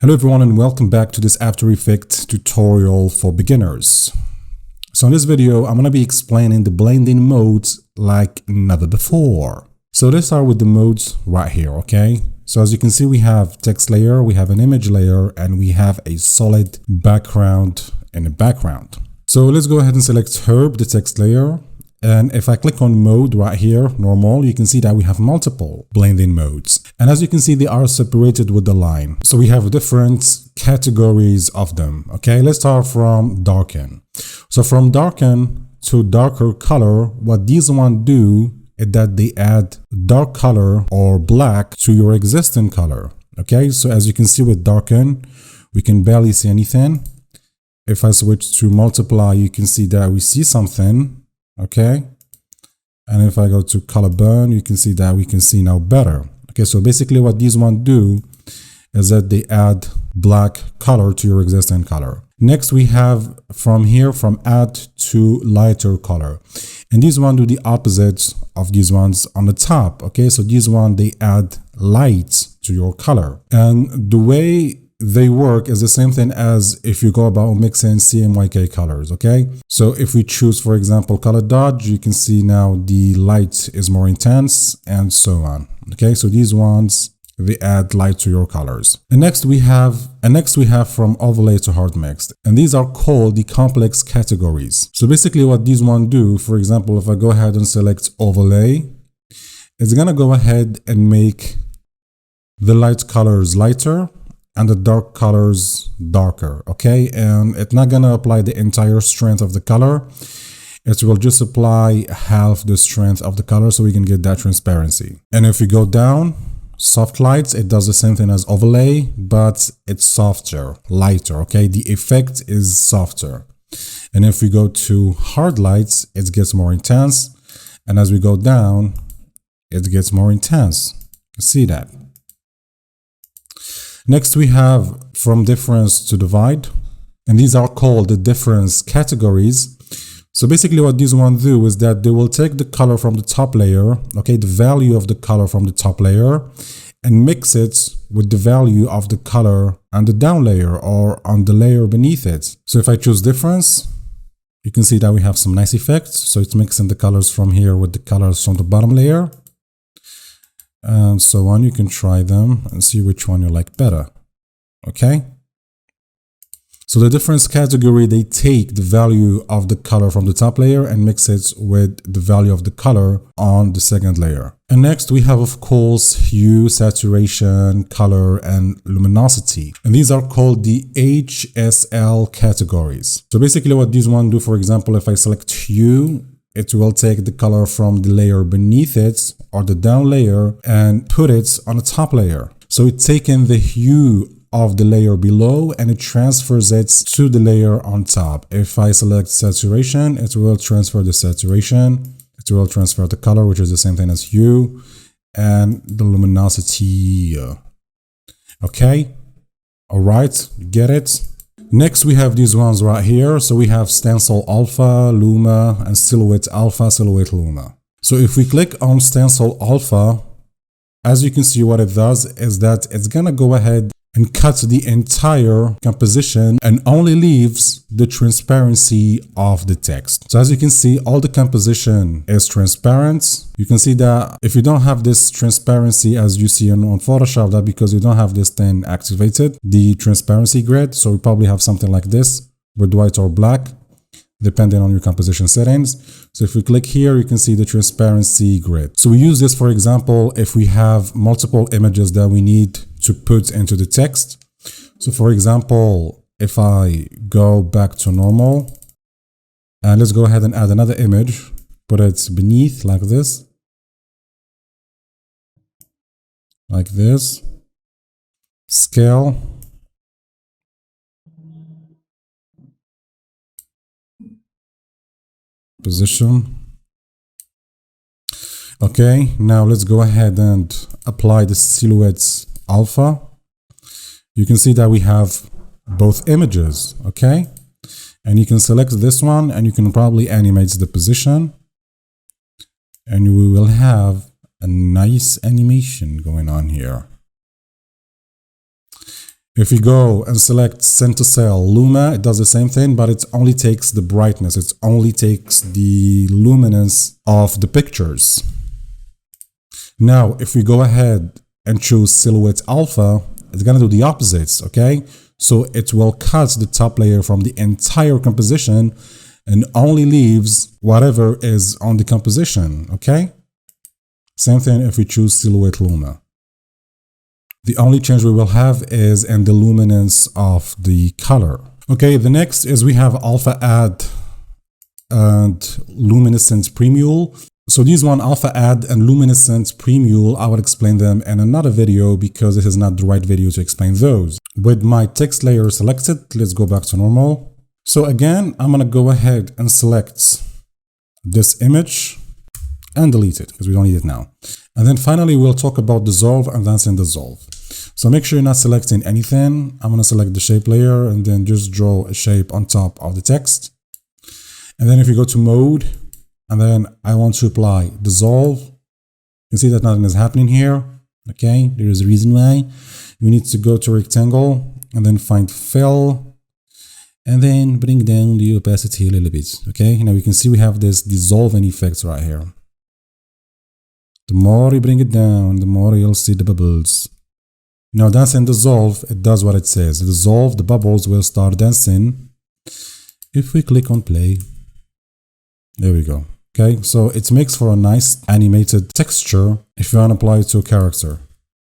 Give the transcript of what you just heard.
Hello everyone and welcome back to this After Effects tutorial for beginners. So in this video, I'm going to be explaining the blending modes like never before. So let's start with the modes right here, okay? So as you can see, we have text layer, we have an image layer, and we have a solid background in the background. So let's go ahead and select Herb, the text layer. And if I click on mode right here, normal, you can see that we have multiple blending modes. And as you can see, they are separated with the line. So we have different categories of them. Okay, let's start from darken. So from darken to darker color, what these ones do is that they add dark color or black to your existing color. Okay, so as you can see with darken, we can barely see anything. If I switch to multiply, you can see that we see something. Okay, and if I go to color burn, you can see that we can see now better. Okay, so basically what these ones do is that they add black color to your existing color. Next we have from here, from add to lighter color, and these ones do the opposite of these ones on the top. Okay, so these ones, they add light to your color, and the way they work is the same thing as if you go about mixing CMYK colors. Okay, so if we choose, for example, color dodge, you can see now the light is more intense and so on. Okay, so these ones, they add light to your colors. And next we have from overlay to hard mixed, and these are called the complex categories. So basically what these ones do, for example, if I go ahead and select overlay, it's gonna go ahead and make the light colors lighter and the dark colors darker. Okay, and it's not gonna apply the entire strength of the color. It will just apply half the strength of the color so we can get that transparency. And if we go down, soft lights, it does the same thing as overlay, but it's softer, lighter. Okay, the effect is softer. And if we go to hard lights, it gets more intense. And as we go down, it gets more intense. You can see that. Next we have from difference to divide, and these are called the difference categories. So basically what these ones do is that they will take the color from the top layer, okay, the value of the color from the top layer, and mix it with the value of the color on the down layer or on the layer beneath it. So if I choose difference, you can see that we have some nice effects. So it's mixing the colors from here with the colors from the bottom layer, and so on. You can try them and see which one you like better. Okay, so the difference category, they take the value of the color from the top layer and mix it with the value of the color on the second layer. And next we have, of course, hue, saturation, color, and luminosity, and these are called the HSL categories. So basically what these ones do, for example, if I select hue, it will take the color from the layer beneath it or the down layer and put it on the top layer. So it's taking the hue of the layer below and it transfers it to the layer on top. If I select saturation, it will transfer the saturation. It will transfer the color, which is the same thing as hue, and the luminosity. Okay, all right, get it? Next, we have these ones right here. So we have Stencil Alpha, Luma, and Silhouette Alpha, Silhouette Luma. So if we click on Stencil Alpha, as you can see, what it does is that it's gonna go ahead and cut the entire composition and only leaves the transparency of the text. So as you can see, all the composition is transparent. You can see that if you don't have this transparency as you see on Photoshop, that because you don't have this thing activated, the transparency grid. So we probably have something like this with white or black, depending on your composition settings. So if we click here, you can see the transparency grid. So we use this, for example, if we have multiple images that we need to put into the text. So for example, if I go back to normal, and let's go ahead and add another image, put it beneath like this, scale, position. Okay, now let's go ahead and apply the Silhouette Alpha. You can see that we have both images. Okay, and you can select this one and you can probably animate the position, and we will have a nice animation going on here. If you go and select Send to Cell Luma, it does the same thing, but it only takes the brightness. It only takes the luminance of the pictures. Now, if we go ahead and choose Silhouette Alpha, it's going to do the opposites, okay? So it will cut the top layer from the entire composition and only leaves whatever is on the composition, okay? Same thing if we choose Silhouette Luma. The only change we will have is in the luminance of the color. Okay, the next is we have Alpha Add and Luminescence Premule. So these one, Alpha Add and Luminescence Premule, I will explain them in another video because this is not the right video to explain those. With my text layer selected, let's go back to normal. So again, I'm gonna go ahead and select this image and delete it because we don't need it now. And then finally, we'll talk about dissolve and then dissolve. So make sure you're not selecting anything. I'm gonna select the shape layer and then just draw a shape on top of the text. And then if you go to mode, and then I want to apply dissolve, you can see that nothing is happening here. Okay, there is a reason why. We need to go to rectangle and then find fill and then bring down the opacity a little bit. Okay, now you can see we have this dissolving effect right here. The more you bring it down, the more you'll see the bubbles. Now dance and dissolve, it does what it says. Dissolve, the bubbles will start dancing. If we click on play, there we go. Okay, so it makes for a nice animated texture if you want to apply it to a character.